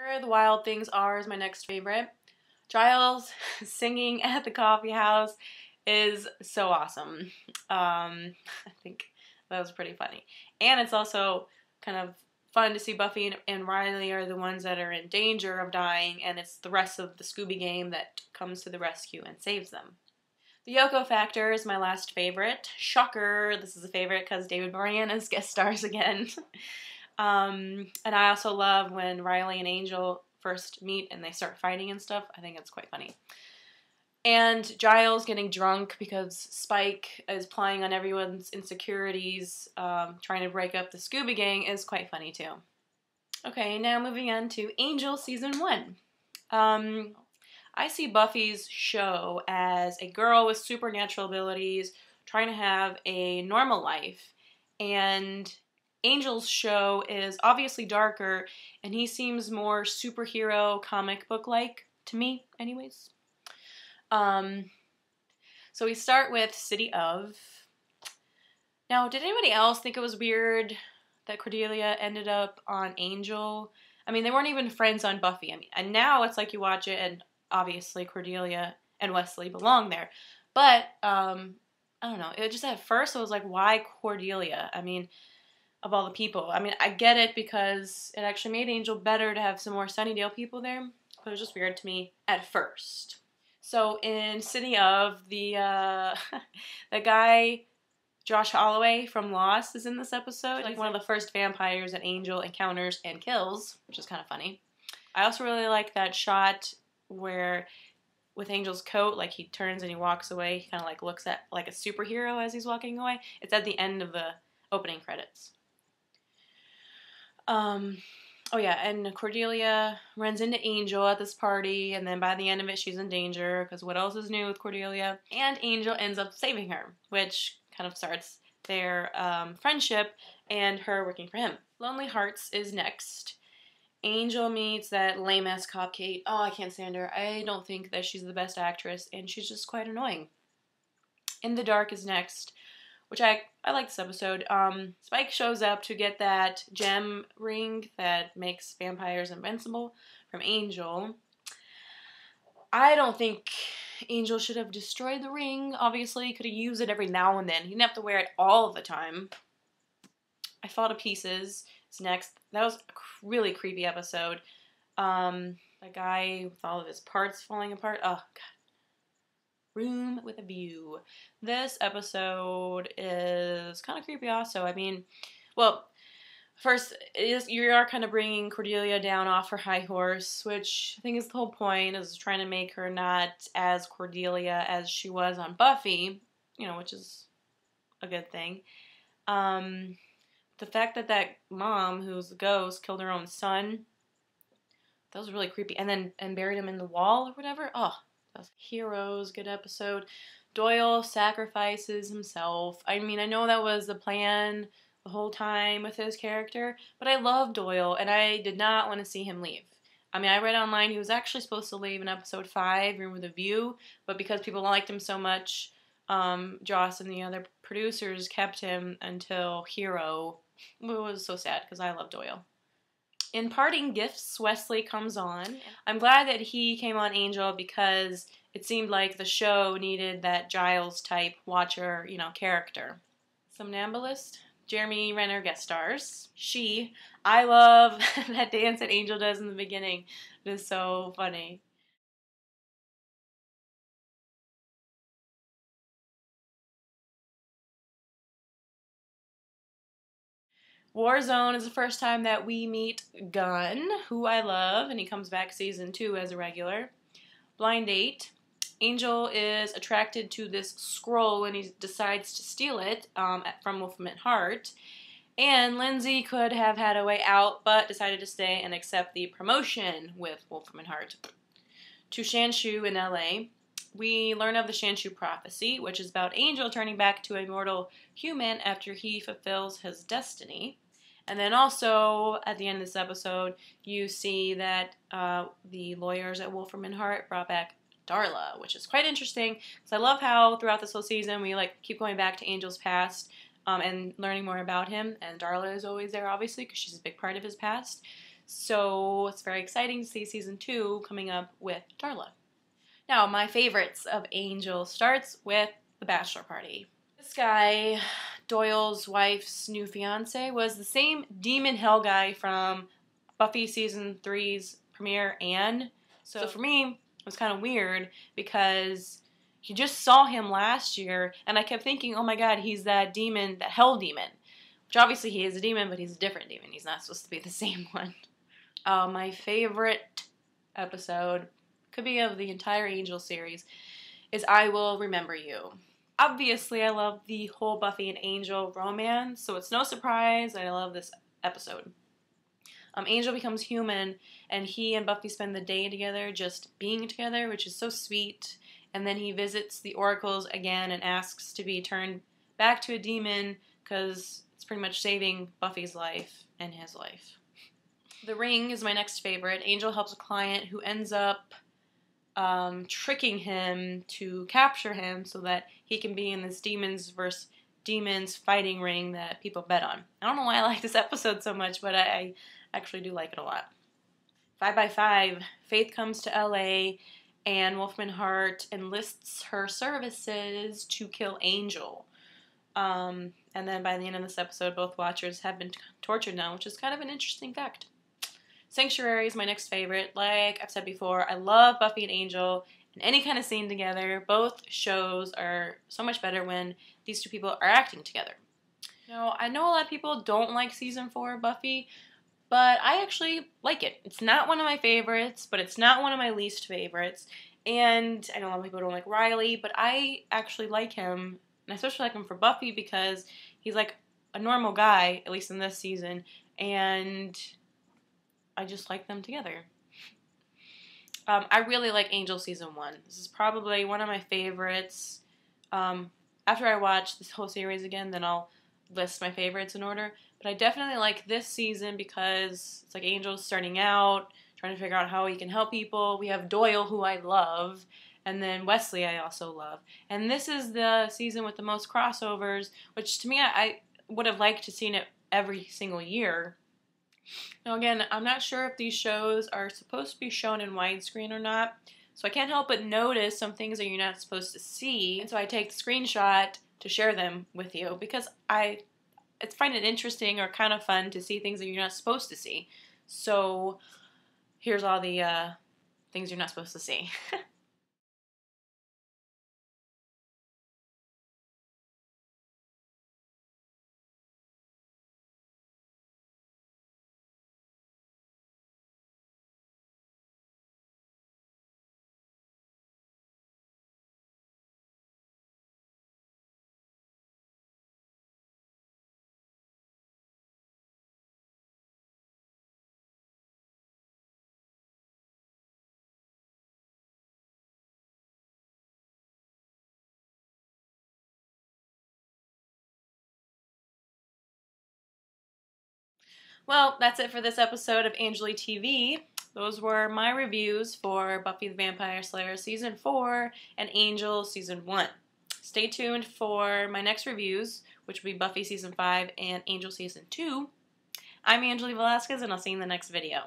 Where the Wild Things Are is my next favorite. Giles singing at the coffee house is so awesome. I think that was pretty funny. And it's also kind of fun to see Buffy and Riley are the ones that are in danger of dying, and it's the rest of the Scooby Gang that comes to the rescue and saves them. The Yoko Factor is my last favorite. Shocker, this is a favorite because David Boreanaz guest stars again. And I also love when Riley and Angel first meet and they start fighting and stuff. I think it's quite funny. And Giles getting drunk because Spike is playing on everyone's insecurities, trying to break up the Scooby Gang is quite funny too. Okay, now moving on to Angel Season 1. I see Buffy's show as a girl with supernatural abilities trying to have a normal life, and Angel's show is obviously darker, and he seems more superhero comic book-like, to me, anyways. So we start with City of. Now, did anybody else think it was weird that Cordelia ended up on Angel? I mean, they weren't even friends on Buffy. I mean, and now it's like you watch it, and obviously Cordelia and Wesley belong there. But, I don't know. It just, at first, I was like, why Cordelia? I mean, of all the people. I mean, I get it because it actually made Angel better to have some more Sunnydale people there, but it was just weird to me at first. So in City of, the guy, Josh Holloway from Lost, is in this episode. Like one of the first vampires that Angel encounters and kills, which is kind of funny. I also really like that shot where with Angel's coat, like he turns and he walks away. He kind of like looks at like a superhero as he's walking away. It's at the end of the opening credits. Oh yeah, and Cordelia runs into Angel at this party, and then by the end of it, she's in danger, because what else is new with Cordelia? And Angel ends up saving her, which kind of starts their friendship and her working for him. Lonely Hearts is next. Angel meets that lame-ass cop Kate. Oh, I can't stand her. I don't think that she's the best actress, and she's just quite annoying. In the Dark is next, which I like this episode. Spike shows up to get that gem ring that makes vampires invincible from Angel. I don't think Angel should have destroyed the ring. Obviously, he could have used it every now and then. He didn't have to wear it all the time. I Fall to Pieces is next. That was a really creepy episode. The guy with all of his parts falling apart. Oh, God. Room with a View. This episode is kind of creepy also. I mean, well, first, you are kind of bringing Cordelia down off her high horse, which I think is the whole point, is trying to make her not as Cordelia as she was on Buffy, you know, which is a good thing. The fact that that mom, who's the ghost, killed her own son, that was really creepy. And buried him in the wall or whatever. Oh, Heroes, good episode. Doyle sacrifices himself. I mean, I know that was the plan the whole time with his character, but I love Doyle, and I did not want to see him leave. I mean, I read online he was actually supposed to leave in episode 5, Room with a View, but because people liked him so much, Joss and the other producers kept him until Hero. It was so sad, because I love Doyle. In Parting Gifts, Wesley comes on. I'm glad that he came on Angel because it seemed like the show needed that Giles-type watcher, you know, character. Somnambulist, Jeremy Renner guest stars. I love that dance that Angel does in the beginning. It is so funny. Warzone is the first time that we meet Gunn, who I love, and he comes back season 2 as a regular. Blind Date. Angel is attracted to this scroll and he decides to steal it from Wolfram Hart. And Lindsay could have had a way out, but decided to stay and accept the promotion with Wolfram Hart. To Shanshu in LA. We learn of the Shanshu prophecy, which is about Angel turning back to a mortal human after he fulfills his destiny. And then also, at the end of this episode, you see that the lawyers at Wolfram Hart brought back Darla, which is quite interesting, because I love how throughout this whole season we like keep going back to Angel's past and learning more about him, and Darla is always there, obviously, because she's a big part of his past. So it's very exciting to see season 2 coming up with Darla. Now, my favorites of Angel starts with the bachelor party. This guy, Doyle's wife's new fiance, was the same demon hell guy from Buffy season 3's premiere, Anne. So for me, it was kind of weird because you just saw him last year, and I kept thinking, oh my god, he's that demon, that hell demon. Which obviously he is a demon, but he's a different demon. He's not supposed to be the same one. My favorite episode, could be of the entire Angel series, is I Will Remember You. Obviously, I love the whole Buffy and Angel romance, so it's no surprise I love this episode. Angel becomes human, and he and Buffy spend the day together, just being together, which is so sweet. And then he visits the oracles again and asks to be turned back to a demon because it's pretty much saving Buffy's life and his life. The Ring is my next favorite. Angel helps a client who ends up tricking him to capture him so that he can be in this demons versus demons fighting ring that people bet on. I don't know why I like this episode so much, but I actually do like it a lot. 5 by 5, Faith comes to LA and Wolfman Hart enlists her services to kill Angel. And then by the end of this episode, both watchers have been tortured now, which is kind of an interesting fact. Sanctuary is my next favorite. Like I've said before, I love Buffy and Angel and any kind of scene together. Both shows are so much better when these two people are acting together. Now, I know a lot of people don't like season 4 of Buffy, but I actually like it. It's not one of my favorites, but it's not one of my least favorites. And I know a lot of people don't like Riley, but I actually like him, and I especially like him for Buffy because he's like a normal guy, at least in this season, and I just like them together. I really like Angel season 1. This is probably one of my favorites. After I watch this whole series again, then I'll list my favorites in order. But I definitely like this season because it's like Angel's starting out, trying to figure out how he can help people. We have Doyle, who I love, and then Wesley I also love. And this is the season with the most crossovers, which to me I would have liked to seen it every single year. Now again, I'm not sure if these shows are supposed to be shown in widescreen or not, so I can't help but notice some things that you're not supposed to see, and so I take the screenshot to share them with you because I find it interesting or kind of fun to see things that you're not supposed to see. So here's all the things you're not supposed to see. Well, that's it for this episode of AnjuliTV. Those were my reviews for Buffy the Vampire Slayer Season 4 and Angel Season 1. Stay tuned for my next reviews, which will be Buffy Season 5 and Angel Season 2. I'm Anjuli Velazquez, and I'll see you in the next video.